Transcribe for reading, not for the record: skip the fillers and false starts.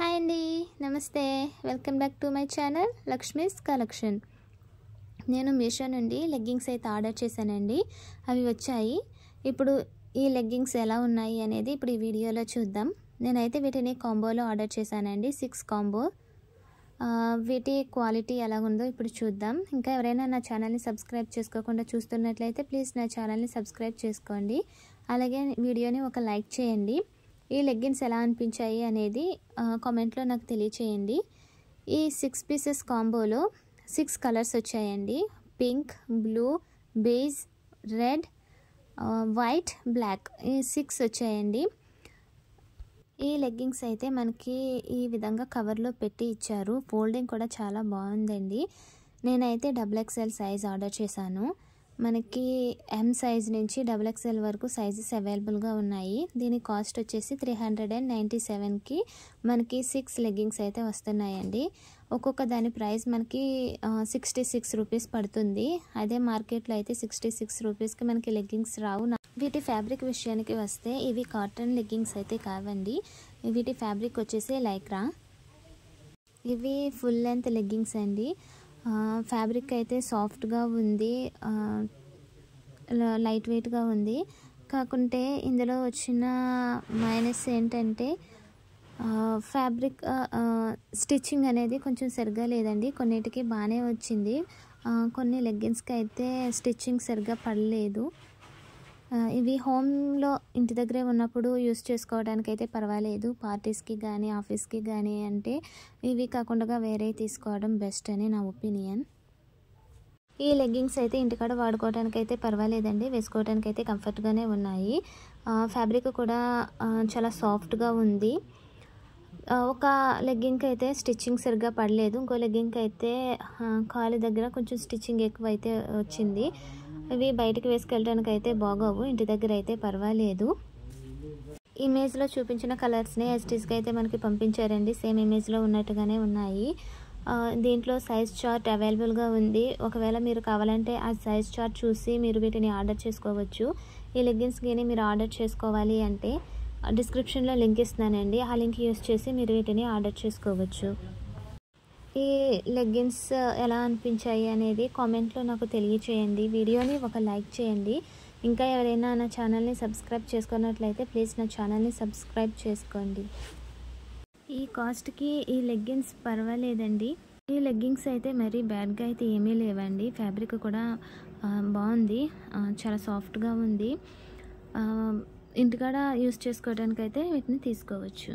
Hi అండి, నమస్తే. Welcome back to my channel Lakshmi's collection. నేను మీషో నుండి లెగ్గింగ్స్ అయితే ఆర్డర్ చేశానండి. అవి వచ్చాయి. ఇప్పుడు ఈ లెగ్గింగ్స్ ఎలా ఉన్నాయి అనేది ఇప్పుడు ఈ వీడియోలో చూద్దాం. నేనైతే వీటిని కాంబోలో ఆర్డర్ చేశానండి, 6 కాంబో. వీటి క్వాలిటీ ఎలా ఉందో ఇప్పుడు చూద్దాం. ఇంకా ఎవరైనా నా ఛానల్ని సబ్స్క్రైబ్ చేసుకోకుండా చూస్తున్నట్లయితే ప్లీజ్ నా ఛానల్ని సబ్స్క్రైబ్ చేసుకోండి. అలాగే వీడియోని ఒక లైక్ చేయండి. ఈ లెగ్గిన్స్ ఎలా అనిపించాయి అనేది కామెంట్లో నాకు తెలియచేయండి. ఈ 6 పీసెస్ కాంబోలో 6 కలర్స్ వచ్చాయండి. Pink, blue, beige, red, white, black, ఈ 6 వచ్చాయండి. ఈ లెగ్గింగ్స్ అయితే మనకి ఈ విధంగా కవర్లో పెట్టి ఇచ్చారు. ఫోల్డింగ్ కూడా చాలా బాగుందండి. నేనైతే XXL సైజ్ ఆర్డర్ చేశాను. మనకి M సైజ్ నుంచి XXL వరకు సైజెస్ అవైలబుల్గా ఉన్నాయి. దీని కాస్ట్ వచ్చేసి 397కి మనకి 6 లెగ్గింగ్స్ అయితే వస్తున్నాయండి. ఒక్కొక్క దాని ప్రైస్ మనకి 66 రూపీస్ పడుతుంది. అదే మార్కెట్లో అయితే 66 రూపీస్కి మనకి లెగ్గింగ్స్ రావు. వీటి ఫ్యాబ్రిక్ విషయానికి వస్తే ఇవి కాటన్ లెగ్గింగ్స్ అయితే కావండి. వీటి ఫ్యాబ్రిక్ వచ్చేసి లైక్రా. ఇవి ఫుల్ లెంత్ లెగ్గింగ్స్ అండి. ఫ్యాబ్రిక్ అయితే సాఫ్ట్గా ఉంది, లైట్ వెయిట్గా ఉంది. కాకుంటే ఇందులో వచ్చిన మైనస్ ఏంటంటే ఫ్యాబ్రిక్ స్టిచ్చింగ్ అనేది కొంచెం సరిగ్గా లేదండి. కొన్నిటికి బాగానే వచ్చింది, కొన్ని లెగ్గిన్స్కి అయితే స్టిచ్చింగ్ సరిగ్గా పడలేదు. ఇవి హోమ్లో ఇంటి దగ్గరే ఉన్నప్పుడు యూస్ చేసుకోవడానికి అయితే పర్వాలేదు. పార్టీస్కి కానీ ఆఫీస్కి కానీ అంటే ఇవి కాకుండా వేరే తీసుకోవడం బెస్ట్ అని నా ఒపీనియన్. ఈ లెగ్గింగ్స్ అయితే ఇంటికాడ వాడుకోవడానికి అయితే పర్వాలేదండి, వేసుకోవడానికి అయితే కంఫర్ట్గానే ఉన్నాయి. ఫ్యాబ్రిక్ కూడా చాలా సాఫ్ట్గా ఉంది. ఒక లెగ్గింగ్కి అయితే స్టిచ్చింగ్ సరిగ్గా పడలేదు, ఇంకో లెగ్గింగ్కి అయితే కాలు దగ్గర కొంచెం స్టిచ్చింగ్ ఎక్కువ అయితే వచ్చింది. ఇవి బయటికి వేసుకెళ్ళడానికి అయితే బాగోవు, ఇంటి దగ్గర అయితే పర్వాలేదు. ఇమేజ్లో చూపించిన కలర్స్ని ఎస్టీస్కి అయితే మనకి పంపించారండి. సేమ్ ఇమేజ్లో ఉన్నట్టుగానే ఉన్నాయి. దీంట్లో సైజ్ చార్ట్ అవైలబుల్గా ఉంది. ఒకవేళ మీరు కావాలంటే ఆ సైజ్ చార్ట్ చూసి మీరు వీటిని ఆర్డర్ చేసుకోవచ్చు. ఈ లెగ్గిన్స్ కానీ మీరు ఆర్డర్ చేసుకోవాలి అంటే డిస్క్రిప్షన్లో లింక్ ఇస్తున్నానండి. ఆ లింక్ యూస్ చేసి మీరు వీటిని ఆర్డర్ చేసుకోవచ్చు. ఈ లెగ్గిన్స్ ఎలా అనిపించాయి అనేది కామెంట్లో నాకు తెలియచేయండి. వీడియోని ఒక లైక్ చేయండి. ఇంకా ఎవరైనా నా ఛానల్ని సబ్స్క్రైబ్ చేసుకున్నట్లయితే ప్లీజ్ నా ఛానల్ని సబ్స్క్రైబ్ చేసుకోండి. ఈ కాస్ట్కి ఈ లెగ్గిన్స్ పర్వాలేదండి. ఈ లెగ్గింగ్స్ అయితే మరీ బ్యాడ్గా అయితే ఏమీ లేవండి. ఫ్యాబ్రిక్ కూడా బాగుంది, చాలా సాఫ్ట్గా ఉంది. ఇంటికాడ యూస్ చేసుకోవడానికి అయితే వీటిని తీసుకోవచ్చు.